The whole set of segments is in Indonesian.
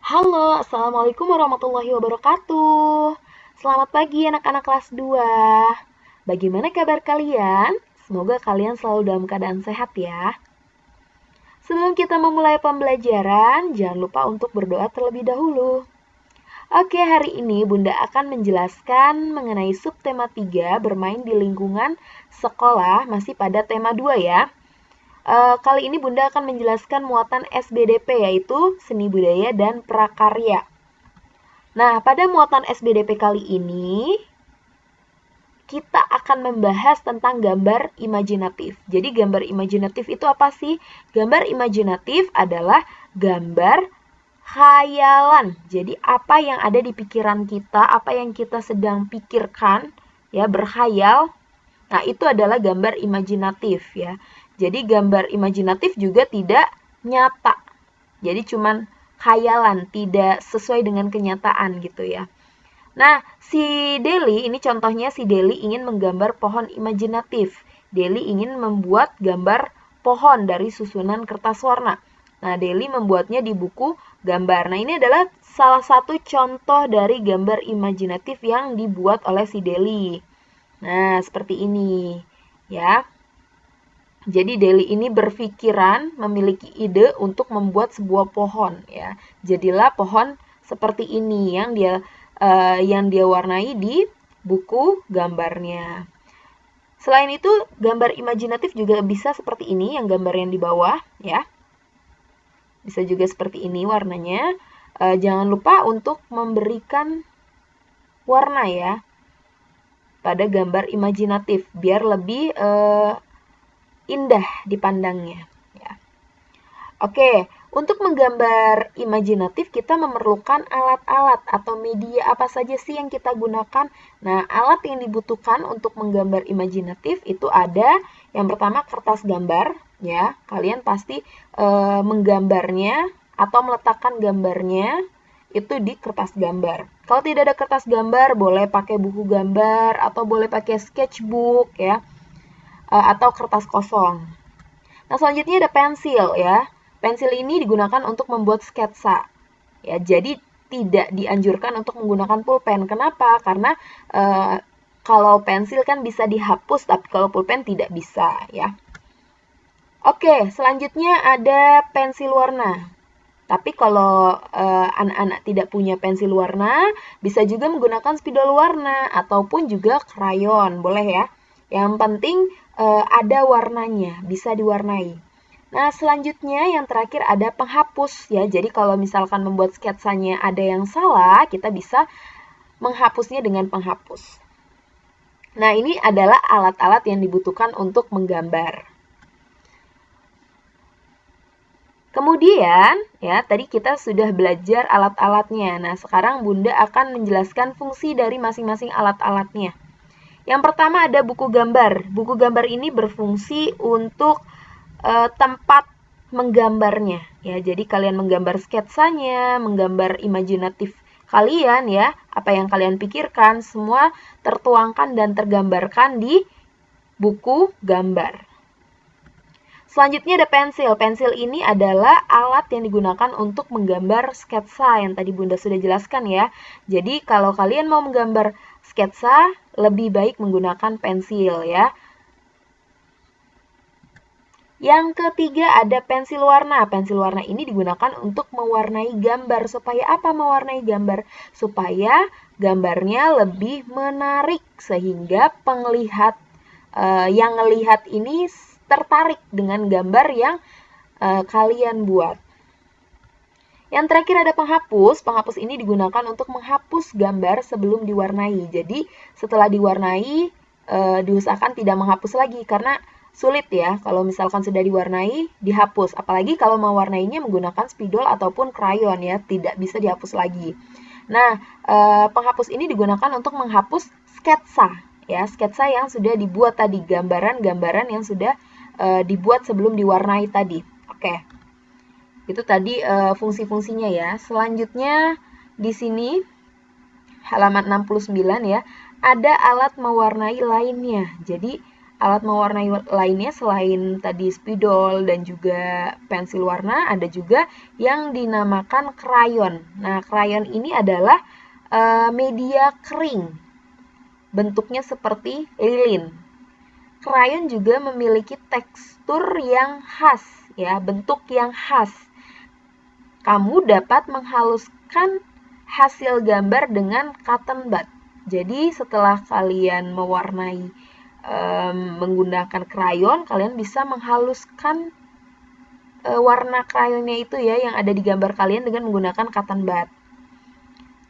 Halo, Assalamualaikum warahmatullahi wabarakatuh. Selamat pagi anak-anak kelas 2. Bagaimana kabar kalian? Semoga kalian selalu dalam keadaan sehat ya. Sebelum kita memulai pembelajaran, jangan lupa untuk berdoa terlebih dahulu. Oke, hari ini Bunda akan menjelaskan mengenai subtema 3 bermain di lingkungan sekolah, masih pada tema 2 ya. Kali ini Bunda akan menjelaskan muatan SBDP, yaitu seni budaya dan prakarya. Nah, pada muatan SBDP kali ini, kita akan membahas tentang gambar imajinatif. Jadi, gambar imajinatif itu apa sih? Gambar imajinatif adalah gambar khayalan. Jadi, apa yang ada di pikiran kita, apa yang kita sedang pikirkan, ya, berkhayal. Nah, itu adalah gambar imajinatif, ya. Jadi, gambar imajinatif juga tidak nyata. Jadi, cuman khayalan, tidak sesuai dengan kenyataan gitu ya. Nah, si Deli, ini contohnya si Deli ingin menggambar pohon imajinatif. Deli ingin membuat gambar pohon dari susunan kertas warna. Nah, Deli membuatnya di buku gambar. Nah, ini adalah salah satu contoh dari gambar imajinatif yang dibuat oleh si Deli. Nah, seperti ini ya. Jadi Deli ini berpikiran, memiliki ide untuk membuat sebuah pohon ya. Jadilah pohon seperti ini yang dia warnai di buku gambarnya. Selain itu, gambar imajinatif juga bisa seperti ini, yang gambar yang di bawah ya. Bisa juga seperti ini warnanya. Jangan lupa untuk memberikan warna ya pada gambar imajinatif biar lebih indah dipandangnya. Ya. Oke, untuk menggambar imajinatif kita memerlukan alat-alat atau media apa saja sih yang kita gunakan. Nah, alat yang dibutuhkan untuk menggambar imajinatif itu ada yang pertama kertas gambar, ya. Kalian pasti menggambarnya atau meletakkan gambarnya itu di kertas gambar. Kalau tidak ada kertas gambar, boleh pakai buku gambar atau boleh pakai sketchbook ya. Atau kertas kosong. Nah, selanjutnya ada pensil ya. Pensil ini digunakan untuk membuat sketsa. Ya, jadi tidak dianjurkan untuk menggunakan pulpen. Kenapa? Karena kalau pensil kan bisa dihapus, tapi kalau pulpen tidak bisa ya. Oke, selanjutnya ada pensil warna. Tapi kalau anak-anak tidak punya pensil warna, bisa juga menggunakan spidol warna ataupun juga krayon, boleh ya. Yang penting ada warnanya, bisa diwarnai. Nah, selanjutnya yang terakhir ada penghapus ya. Jadi kalau misalkan membuat sketsanya ada yang salah, kita bisa menghapusnya dengan penghapus. Nah, ini adalah alat-alat yang dibutuhkan untuk menggambar. Kemudian, ya, tadi kita sudah belajar alat-alatnya. Nah, sekarang Bunda akan menjelaskan fungsi dari masing-masing alat-alatnya. Yang pertama ada buku gambar. Buku gambar ini berfungsi untuk tempat menggambarnya. Ya, jadi kalian menggambar sketsanya, menggambar imajinatif kalian ya, apa yang kalian pikirkan semua tertuangkan dan tergambarkan di buku gambar. Selanjutnya ada pensil. Pensil ini adalah alat yang digunakan untuk menggambar sketsa yang tadi Bunda sudah jelaskan ya. Jadi kalau kalian mau menggambar sketsa, lebih baik menggunakan pensil ya. Yang ketiga ada pensil warna. Pensil warna ini digunakan untuk mewarnai gambar. Supaya apa mewarnai gambar? Supaya gambarnya lebih menarik sehingga penglihat yang melihat ini tertarik dengan gambar yang kalian buat. Yang terakhir ada penghapus. Penghapus ini digunakan untuk menghapus gambar sebelum diwarnai. Jadi setelah diwarnai diusahakan tidak menghapus lagi karena sulit ya kalau misalkan sudah diwarnai dihapus. Apalagi kalau mewarnainya menggunakan spidol ataupun krayon ya, tidak bisa dihapus lagi. Nah, penghapus ini digunakan untuk menghapus sketsa ya, sketsa yang sudah dibuat tadi, gambaran-gambaran yang sudah dibuat sebelum diwarnai tadi. Oke. Itu tadi fungsi-fungsinya ya. Selanjutnya di sini halaman 69 ya, ada alat mewarnai lainnya. Jadi alat mewarnai lainnya selain tadi spidol dan juga pensil warna, ada juga yang dinamakan krayon. Nah, krayon ini adalah media kering, bentuknya seperti lilin. Krayon juga memiliki tekstur yang khas, ya, bentuk yang khas. Kamu dapat menghaluskan hasil gambar dengan cotton bud. Jadi setelah kalian mewarnai menggunakan krayon, kalian bisa menghaluskan warna krayonnya itu ya yang ada di gambar kalian dengan menggunakan cotton bud.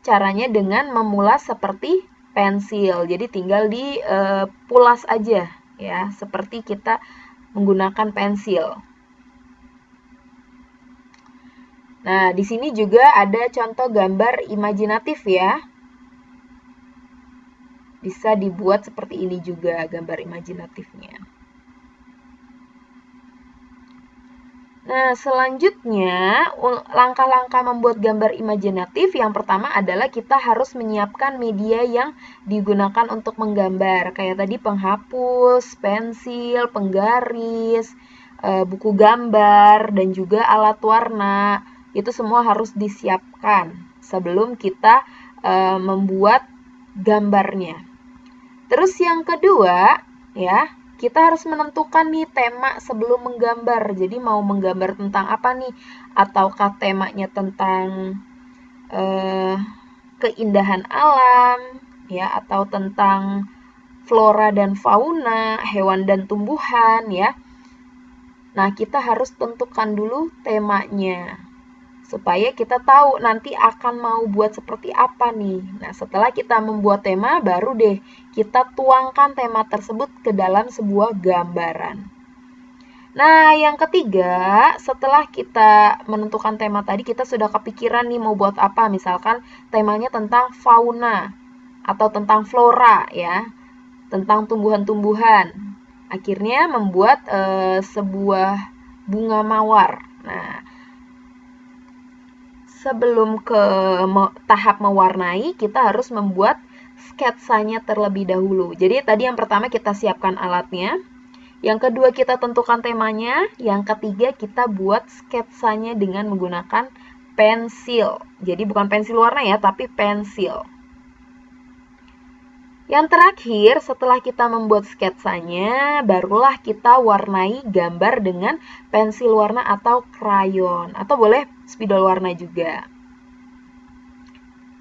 Caranya dengan memulas seperti pensil. Jadi tinggal dipulas aja ya, seperti kita menggunakan pensil. Nah, di sini juga ada contoh gambar imajinatif ya. Bisa dibuat seperti ini juga gambar imajinatifnya. Nah, selanjutnya langkah-langkah membuat gambar imajinatif yang pertama adalah kita harus menyiapkan media yang digunakan untuk menggambar. Kayak tadi penghapus, pensil, penggaris, buku gambar, dan juga alat warna. Itu semua harus disiapkan sebelum kita membuat gambarnya. Terus yang kedua, ya, kita harus menentukan nih tema sebelum menggambar. Jadi mau menggambar tentang apa nih? Ataukah temanya tentang keindahan alam, ya, atau tentang flora dan fauna, hewan dan tumbuhan, ya. Nah, kita harus tentukan dulu temanya, supaya kita tahu nanti akan mau buat seperti apa nih. Nah, setelah kita membuat tema, baru deh kita tuangkan tema tersebut ke dalam sebuah gambaran. Nah, yang ketiga, setelah kita menentukan tema tadi, kita sudah kepikiran nih mau buat apa. Misalkan temanya tentang fauna atau tentang flora ya, tentang tumbuhan-tumbuhan. Akhirnya membuat sebuah bunga mawar. Nah, sebelum ke tahap mewarnai, kita harus membuat sketsanya terlebih dahulu. Jadi tadi yang pertama kita siapkan alatnya, yang kedua kita tentukan temanya, yang ketiga kita buat sketsanya dengan menggunakan pensil. Jadi bukan pensil warna ya, tapi pensil. Yang terakhir, setelah kita membuat sketsanya, barulah kita warnai gambar dengan pensil warna atau krayon, atau boleh spidol warna juga.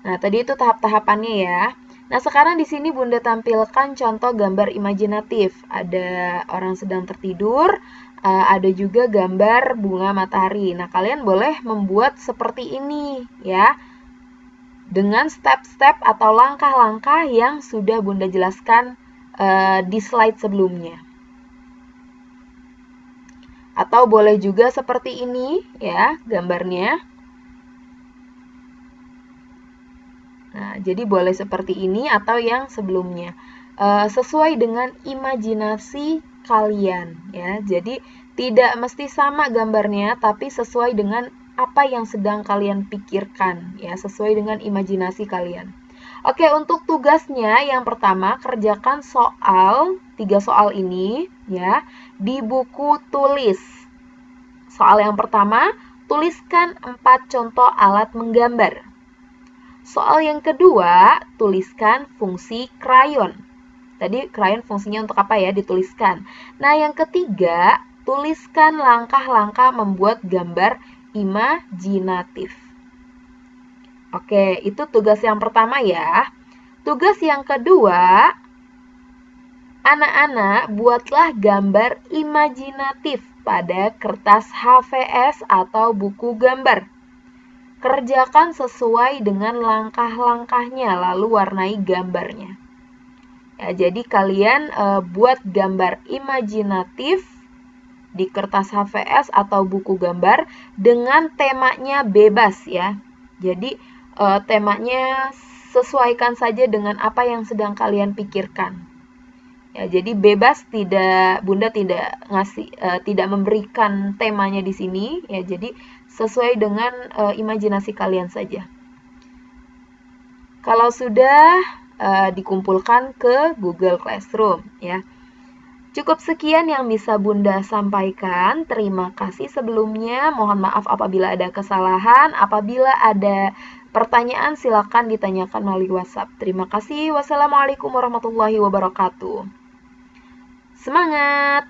Nah, tadi itu tahap-tahapannya ya. Nah, sekarang di sini Bunda tampilkan contoh gambar imajinatif. Ada orang sedang tertidur, ada juga gambar bunga matahari. Nah, kalian boleh membuat seperti ini ya, dengan step-step atau langkah-langkah yang sudah Bunda jelaskan di slide sebelumnya. Atau boleh juga seperti ini ya gambarnya. Nah, jadi boleh seperti ini atau yang sebelumnya. Sesuai dengan imajinasi kalian ya. Jadi tidak mesti sama gambarnya, tapi sesuai dengan apa yang sedang kalian pikirkan ya, sesuai dengan imajinasi kalian. Oke, untuk tugasnya yang pertama kerjakan 3 soal ini ya di buku tulis. Soal yang pertama, tuliskan 4 contoh alat menggambar. Soal yang kedua, tuliskan fungsi krayon. Tadi krayon fungsinya untuk apa ya? Dituliskan. Nah, yang ketiga, tuliskan langkah-langkah membuat gambar imajinatif. Oke, itu tugas yang pertama ya. Tugas yang kedua, anak-anak buatlah gambar imajinatif pada kertas HVS atau buku gambar. Kerjakan sesuai dengan langkah-langkahnya, lalu warnai gambarnya. Ya, jadi kalian buat gambar imajinatif di kertas HVS atau buku gambar dengan temanya bebas ya. Jadi temanya sesuaikan saja dengan apa yang sedang kalian pikirkan. Ya, jadi bebas, Bunda tidak tidak memberikan temanya di sini ya. Jadi sesuai dengan imajinasi kalian saja. Kalau sudah dikumpulkan ke Google Classroom ya. Cukup sekian yang bisa Bunda sampaikan. Terima kasih sebelumnya. Mohon maaf apabila ada kesalahan. Apabila ada pertanyaan silakan ditanyakan melalui WhatsApp. Terima kasih. Wassalamualaikum warahmatullahi wabarakatuh. Semangat!